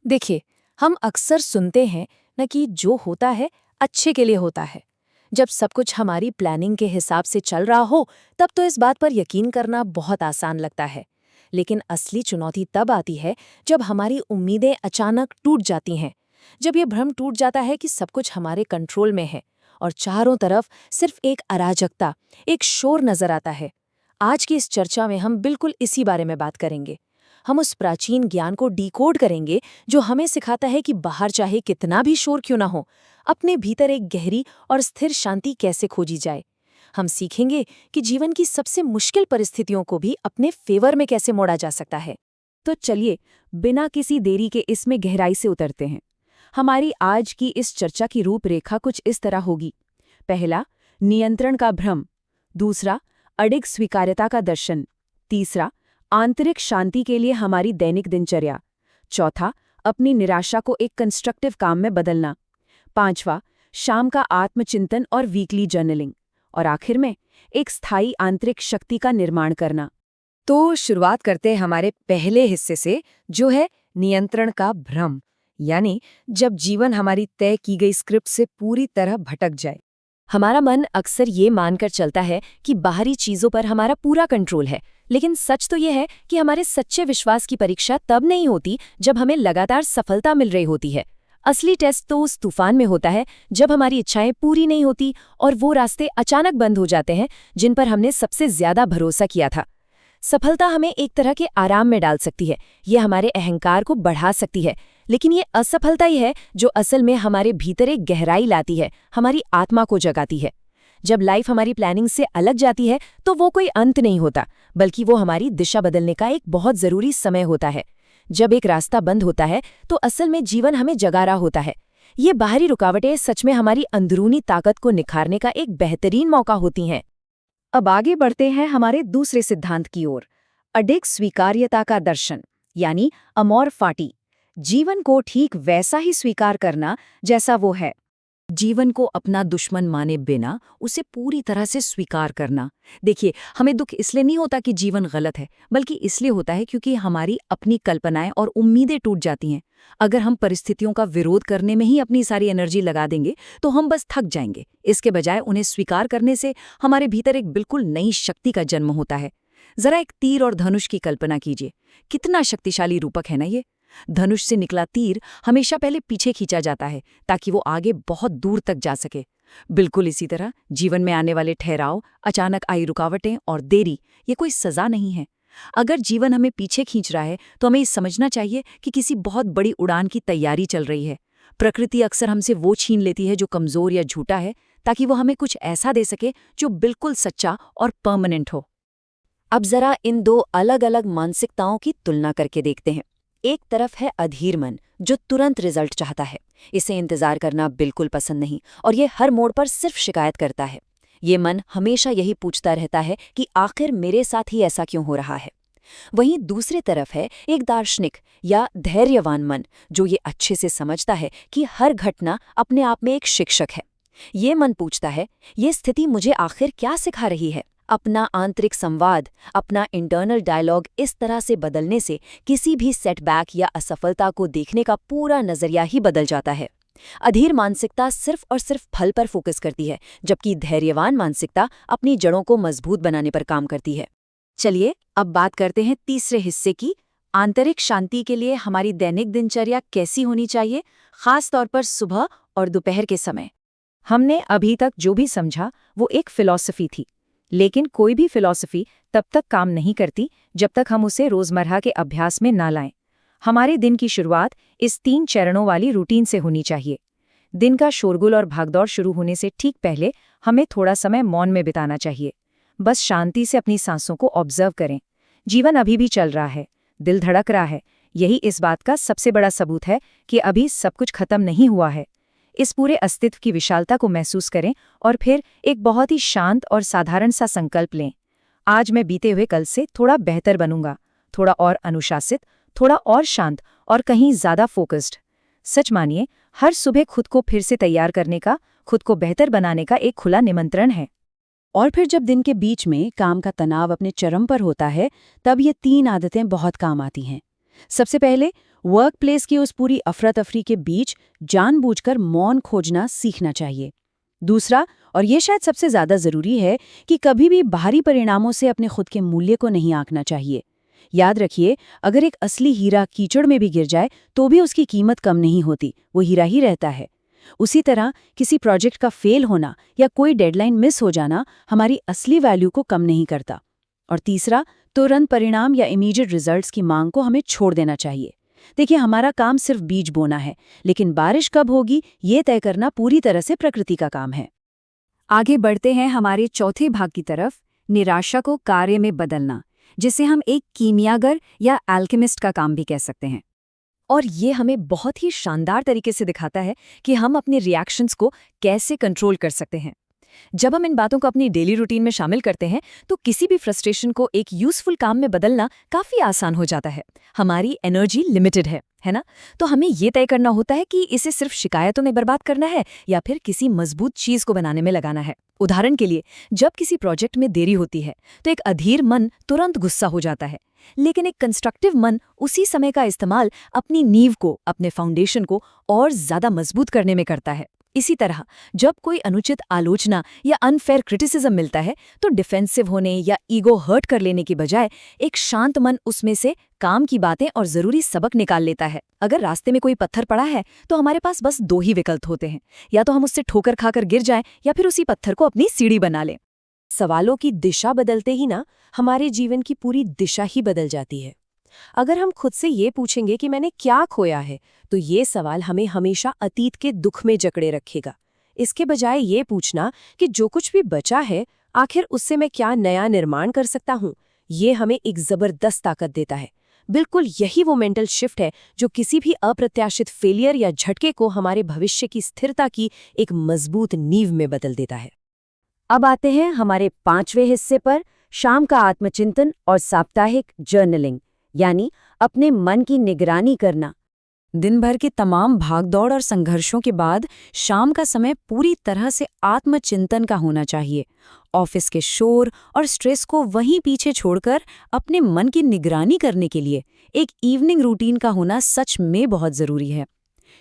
देखिए, हम अक्सर सुनते हैं न कि जो होता है अच्छे के लिए होता है। जब सब कुछ हमारी प्लानिंग के हिसाब से चल रहा हो, तब तो इस बात पर यकीन करना बहुत आसान लगता है। लेकिन असली चुनौती तब आती है जब हमारी उम्मीदें अचानक टूट जाती हैं। जब ये भ्रम टूट जाता है कि सब कुछ हमारे कंट्रोल में है और चारों तरफ सिर्फ एक अराजकता, एक शोर नजर आता है। आज की इस चर्चा में हम बिल्कुल इसी बारे में बात करेंगे। हम उस प्राचीन ज्ञान को डिकोड करेंगे जो हमें सिखाता है कि बाहर चाहे कितना भी शोर क्यों ना हो, अपने भीतर एक गहरी और स्थिर शांति कैसे खोजी जाए। हम सीखेंगे कि जीवन की सबसे मुश्किल परिस्थितियों को भी अपने फेवर में कैसे मोड़ा जा सकता है। तो चलिए, बिना किसी देरी के इसमें गहराई से उतरते हैं। हमारी आज की इस चर्चा की रूपरेखा कुछ इस तरह होगी। पहला, नियंत्रण का भ्रम। दूसरा, अडिग स्वीकार्यता का दर्शन। तीसरा, आंतरिक शांति के लिए हमारी दैनिक दिनचर्या। चौथा, अपनी निराशा को एक कंस्ट्रक्टिव काम में बदलना। पांचवा, शाम का आत्मचिंतन और वीकली जर्नलिंग। और आखिर में, एक स्थायी आंतरिक शक्ति का निर्माण करना। तो शुरुआत करते हैं हमारे पहले हिस्से से, जो है नियंत्रण का भ्रम, यानी जब जीवन हमारी तय की गई स्क्रिप्ट से पूरी तरह भटक जाए। हमारा मन अक्सर ये मानकर चलता है कि बाहरी चीजों पर हमारा पूरा कंट्रोल है, लेकिन सच तो यह है कि हमारे सच्चे विश्वास की परीक्षा तब नहीं होती जब हमें लगातार सफलता मिल रही होती है। असली टेस्ट तो उस तूफान में होता है जब हमारी इच्छाएं पूरी नहीं होती और वो रास्ते अचानक बंद हो जाते हैं जिन पर हमने सबसे ज्यादा भरोसा किया था। सफलता हमें एक तरह के आराम में डाल सकती है, ये हमारे अहंकार को बढ़ा सकती है, लेकिन ये असफलता ही है जो असल में हमारे भीतर एक गहराई लाती है, हमारी आत्मा को जगाती है। जब लाइफ हमारी प्लानिंग से अलग जाती है तो वो कोई अंत नहीं होता, बल्कि वो हमारी दिशा बदलने का एक बहुत जरूरी समय होता है। जब एक रास्ता बंद होता है तो असल में जीवन हमें जगा रहा होता है। ये बाहरी रुकावटें सच में हमारी अंदरूनी ताकत को निखारने का एक बेहतरीन मौका होती हैं। अब आगे बढ़ते हैं हमारे दूसरे सिद्धांत की ओर, अडिग स्वीकार्यता का दर्शन, यानी अमोर फाटी। जीवन को ठीक वैसा ही स्वीकार करना जैसा वो है। जीवन को अपना दुश्मन माने बिना उसे पूरी तरह से स्वीकार करना। देखिए, हमें दुख इसलिए नहीं होता कि जीवन गलत है, बल्कि इसलिए होता है क्योंकि हमारी अपनी कल्पनाएं और उम्मीदें टूट जाती हैं। अगर हम परिस्थितियों का विरोध करने में ही अपनी सारी एनर्जी लगा देंगे तो हम बस थक जाएंगे। इसके बजाय उन्हें स्वीकार करने से हमारे भीतर एक बिल्कुल नई शक्ति का जन्म होता है। जरा एक तीर और धनुष की कल्पना कीजिए, कितना शक्तिशाली रूपक है ना ये। धनुष से निकला तीर हमेशा पहले पीछे खींचा जाता है ताकि वो आगे बहुत दूर तक जा सके। बिल्कुल इसी तरह जीवन में आने वाले ठहराव, अचानक आई रुकावटें और देरी, ये कोई सजा नहीं है। अगर जीवन हमें पीछे खींच रहा है तो हमें ये समझना चाहिए कि किसी बहुत बड़ी उड़ान की तैयारी चल रही है। प्रकृति अक्सर हमसे वो छीन लेती है जो कमजोर या झूठा है, ताकि वो हमें कुछ ऐसा दे सके जो बिल्कुल सच्चा और परमानेंट हो। अब जरा इन दो अलग अलग मानसिकताओं की तुलना करके देखते हैं। एक तरफ है अधीर मन, जो तुरंत रिजल्ट चाहता है, इसे इंतजार करना बिल्कुल पसंद नहीं और ये हर मोड़ पर सिर्फ शिकायत करता है। ये मन हमेशा यही पूछता रहता है कि आखिर मेरे साथ ही ऐसा क्यों हो रहा है। वहीं दूसरी तरफ है एक दार्शनिक या धैर्यवान मन, जो ये अच्छे से समझता है कि हर घटना अपने आप में एक शिक्षक है। ये मन पूछता है, ये स्थिति मुझे आखिर क्या सिखा रही है। अपना आंतरिक संवाद, अपना इंटरनल डायलॉग इस तरह से बदलने से किसी भी सेटबैक या असफलता को देखने का पूरा नजरिया ही बदल जाता है। अधीर मानसिकता सिर्फ और सिर्फ फल पर फोकस करती है, जबकि धैर्यवान मानसिकता अपनी जड़ों को मजबूत बनाने पर काम करती है। चलिए अब बात करते हैं तीसरे हिस्से की, आंतरिक शांति के लिए हमारी दैनिक दिनचर्या कैसी होनी चाहिए, खास तौर पर सुबह और दोपहर के समय। हमने अभी तक जो भी समझा वो एक फिलॉसफी थी, लेकिन कोई भी फिलॉसफी तब तक काम नहीं करती जब तक हम उसे रोजमर्रा के अभ्यास में ना लाएं। हमारे दिन की शुरुआत इस 3 चरणों वाली रूटीन से होनी चाहिए। दिन का शोरगुल और भागदौड़ शुरू होने से ठीक पहले हमें थोड़ा समय मौन में बिताना चाहिए। बस शांति से अपनी सांसों को ऑब्जर्व करें। जीवन अभी भी चल रहा है, दिल धड़क रहा है, यही इस बात का सबसे बड़ा सबूत है कि अभी सब कुछ खत्म नहीं हुआ है। इस पूरे अस्तित्व की विशालता को महसूस करें और फिर एक बहुत ही शांत और साधारण सा संकल्प लें। आज मैं बीते हुए कल से थोड़ा बेहतर बनूंगा, थोड़ा और अनुशासित, थोड़ा और शांत और कहीं ज्यादा फोकस्ड। सच मानिए, हर सुबह खुद को फिर से तैयार करने का, खुद को बेहतर बनाने का एक खुला निमंत्रण है। और फिर जब दिन के बीच में काम का तनाव अपने चरम पर होता है, तब ये 3 आदतें बहुत काम आती हैं। सबसे पहले वर्क प्लेस की उस पूरी अफरा-तफरी के बीच जानबूझकर मौन खोजना सीखना चाहिए। दूसरा, और ये शायद सबसे ज़्यादा ज़रूरी है, कि कभी भी बाहरी परिणामों से अपने खुद के मूल्य को नहीं आंकना चाहिए। याद रखिए, अगर एक असली हीरा कीचड़ में भी गिर जाए तो भी उसकी कीमत कम नहीं होती, वो हीरा ही रहता है। उसी तरह किसी प्रोजेक्ट का फेल होना या कोई डेडलाइन मिस हो जाना हमारी असली वैल्यू को कम नहीं करता। और तीसरा, तुरंत परिणाम या इमीडिएट रिजल्ट्स की मांग को हमें छोड़ देना चाहिए। देखिए, हमारा काम सिर्फ बीज बोना है, लेकिन बारिश कब होगी ये तय करना पूरी तरह से प्रकृति का काम है। आगे बढ़ते हैं हमारे चौथे भाग की तरफ, निराशा को कार्य में बदलना, जिसे हम एक कीमियागर या एल्केमिस्ट का काम भी कह सकते हैं। और ये हमें बहुत ही शानदार तरीके से दिखाता है कि हम अपने रिएक्शंस को कैसे कंट्रोल कर सकते हैं। जब हम इन बातों को अपनी डेली रूटीन में शामिल करते हैं तो किसी भी फ्रस्ट्रेशन को एक यूजफुल काम में बदलना काफी आसान हो जाता है। हमारी एनर्जी लिमिटेड है ना? तो हमें ये तय करना होता है कि इसे सिर्फ शिकायतों में बर्बाद करना है या फिर किसी मजबूत चीज को बनाने में लगाना है। उदाहरण के लिए, जब किसी प्रोजेक्ट में देरी होती है तो एक अधीर मन तुरंत गुस्सा हो जाता है, लेकिन एक कंस्ट्रक्टिव मन उसी समय का इस्तेमाल अपनी नींव को, अपने फाउंडेशन को और ज्यादा मजबूत करने में करता है। इसी तरह जब कोई अनुचित आलोचना या अनफेयर क्रिटिसिज्म मिलता है तो डिफेंसिव होने या ईगो हर्ट कर लेने की बजाय एक शांत मन उसमें से काम की बातें और जरूरी सबक निकाल लेता है। अगर रास्ते में कोई पत्थर पड़ा है तो हमारे पास बस दो ही विकल्प होते हैं, या तो हम उससे ठोकर खाकर गिर जाएं या फिर उसी पत्थर को अपनी सीढ़ी बना लें। सवालों की दिशा बदलते ही ना हमारे जीवन की पूरी दिशा ही बदल जाती है। अगर हम खुद से ये पूछेंगे कि मैंने क्या खोया है, तो ये सवाल हमें हमेशा अतीत के दुख में जकड़े रखेगा। इसके बजाय ये पूछना कि जो कुछ भी बचा है, आखिर उससे मैं क्या नया निर्माण कर सकता हूँ, ये हमें एक जबरदस्त ताकत देता है। बिल्कुल यही वो मेंटल शिफ्ट है जो किसी भी अप्रत्याशित फेलियर या झटके को हमारे भविष्य की स्थिरता की एक मजबूत नींव में बदल देता है। अब आते हैं हमारे 5वें हिस्से पर, शाम का आत्मचिंतन और साप्ताहिक जर्नलिंग, यानी अपने मन की निगरानी करना। दिन भर के तमाम भागदौड़ और संघर्षों के बाद शाम का समय पूरी तरह से आत्मचिंतन का होना चाहिए। ऑफिस के शोर और स्ट्रेस को वहीं पीछे छोड़कर अपने मन की निगरानी करने के लिए एक इवनिंग रूटीन का होना सच में बहुत ज़रूरी है।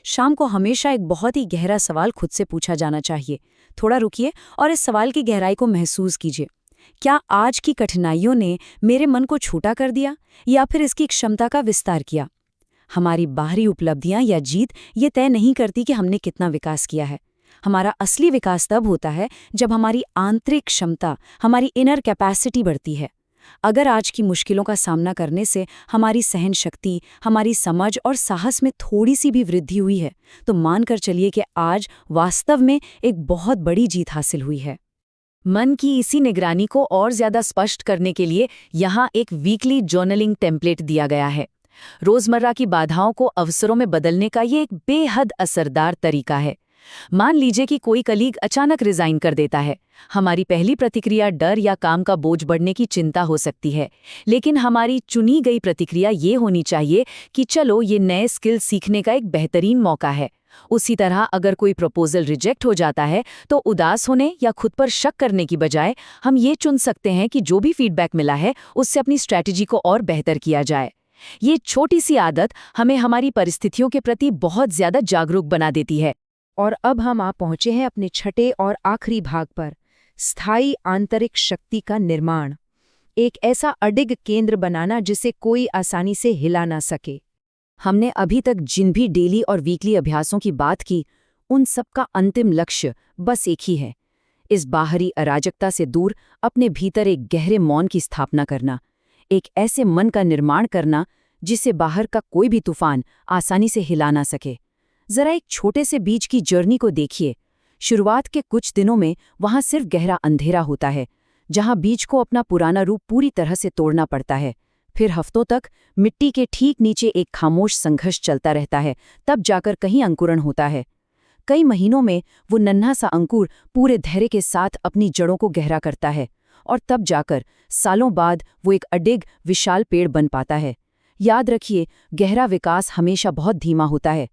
शाम को हमेशा एक बहुत ही गहरा सवाल खुद से पूछा जाना चाहिए। थोड़ा रुकिए और इस सवाल की गहराई को महसूस कीजिए। क्या आज की कठिनाइयों ने मेरे मन को छोटा कर दिया या फिर इसकी क्षमता का विस्तार किया? हमारी बाहरी उपलब्धियां या जीत ये तय नहीं करती कि हमने कितना विकास किया है। हमारा असली विकास तब होता है जब हमारी आंतरिक क्षमता, हमारी इनर कैपेसिटी बढ़ती है। अगर आज की मुश्किलों का सामना करने से हमारी सहन शक्ति, हमारी समझ और साहस में थोड़ी सी भी वृद्धि हुई है, तो मानकर चलिए कि आज वास्तव में एक बहुत बड़ी जीत हासिल हुई है। मन की इसी निगरानी को और ज्यादा स्पष्ट करने के लिए यहाँ एक वीकली जर्नलिंग टेम्पलेट दिया गया है। रोजमर्रा की बाधाओं को अवसरों में बदलने का ये एक बेहद असरदार तरीका है। मान लीजिए कि कोई कलीग अचानक रिजाइन कर देता है। हमारी पहली प्रतिक्रिया डर या काम का बोझ बढ़ने की चिंता हो सकती है, लेकिन हमारी चुनी गई प्रतिक्रिया ये होनी चाहिए कि चलो, ये नए स्किल सीखने का एक बेहतरीन मौका है। उसी तरह अगर कोई प्रपोजल रिजेक्ट हो जाता है तो उदास होने या खुद पर शक करने की बजाय हम ये चुन सकते हैं कि जो भी फीडबैक मिला है उससे अपनी स्ट्रैटेजी को और बेहतर किया जाए। ये छोटी सी आदत हमें हमारी परिस्थितियों के प्रति बहुत ज्यादा जागरूक बना देती है। और अब हम आ पहुंचे हैं अपने छठे और आखिरी भाग पर, स्थायी आंतरिक शक्ति का निर्माण। एक ऐसा अडिग केंद्र बनाना जिसे कोई आसानी से हिला ना सके। हमने अभी तक जिन भी डेली और वीकली अभ्यासों की बात की, उन सब का अंतिम लक्ष्य बस एक ही है, इस बाहरी अराजकता से दूर अपने भीतर एक गहरे मौन की स्थापना करना, एक ऐसे मन का निर्माण करना जिसे बाहर का कोई भी तूफान आसानी से हिला ना सके। जरा एक छोटे से बीज की जर्नी को देखिए। शुरुआत के कुछ दिनों में वहां सिर्फ गहरा अंधेरा होता है, जहां बीज को अपना पुराना रूप पूरी तरह से तोड़ना पड़ता है। फिर हफ्तों तक मिट्टी के ठीक नीचे एक खामोश संघर्ष चलता रहता है, तब जाकर कहीं अंकुरण होता है। कई महीनों में वो नन्हा सा अंकुर पूरे धैर्य के साथ अपनी जड़ों को गहरा करता है, और तब जाकर सालों बाद वो एक अडिग विशाल पेड़ बन पाता है। याद रखिए, गहरा विकास हमेशा बहुत धीमा होता है।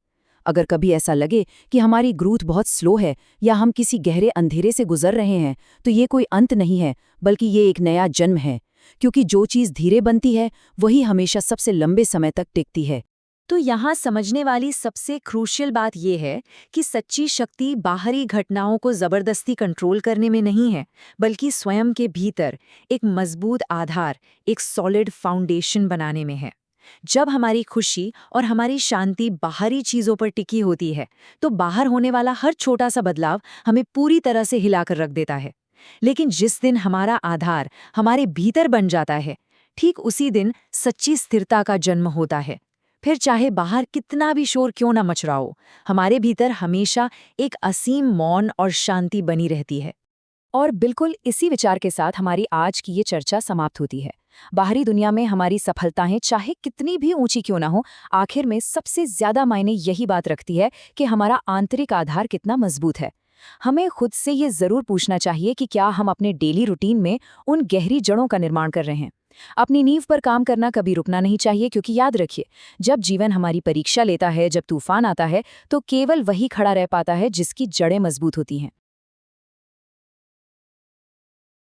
अगर कभी ऐसा लगे कि हमारी ग्रोथ बहुत स्लो है या हम किसी गहरे अंधेरे से गुजर रहे हैं, तो ये कोई अंत नहीं है, बल्कि ये एक नया जन्म है। क्योंकि जो चीज़ धीरे बनती है वही हमेशा सबसे लंबे समय तक टिकती है। तो यहाँ समझने वाली सबसे क्रूशियल बात यह है कि सच्ची शक्ति बाहरी घटनाओं को जबरदस्ती कंट्रोल करने में नहीं है, बल्कि स्वयं के भीतर एक मजबूत आधार, एक सॉलिड फाउंडेशन बनाने में है। जब हमारी खुशी और हमारी शांति बाहरी चीजों पर टिकी होती है, तो बाहर होने वाला हर छोटा सा बदलाव हमें पूरी तरह से हिलाकर रख देता है। लेकिन जिस दिन हमारा आधार हमारे भीतर बन जाता है, ठीक उसी दिन सच्ची स्थिरता का जन्म होता है। फिर चाहे बाहर कितना भी शोर क्यों ना मच रहा हो, हमारे भीतर हमेशा एक असीम मौन और शांति बनी रहती है। और बिल्कुल इसी विचार के साथ हमारी आज की ये चर्चा समाप्त होती है। बाहरी दुनिया में हमारी सफलताएं चाहे कितनी भी ऊंची क्यों ना हो, आखिर में सबसे ज्यादा मायने यही बात रखती है कि हमारा आंतरिक आधार कितना मजबूत है। हमें खुद से ये जरूर पूछना चाहिए कि क्या हम अपने डेली रूटीन में उन गहरी जड़ों का निर्माण कर रहे हैं। अपनी नींव पर काम करना कभी रुकना नहीं चाहिए, क्योंकि याद रखिए, जब जीवन हमारी परीक्षा लेता है, जब तूफान आता है, तो केवल वही खड़ा रह पाता है जिसकी जड़ें मजबूत होती हैं।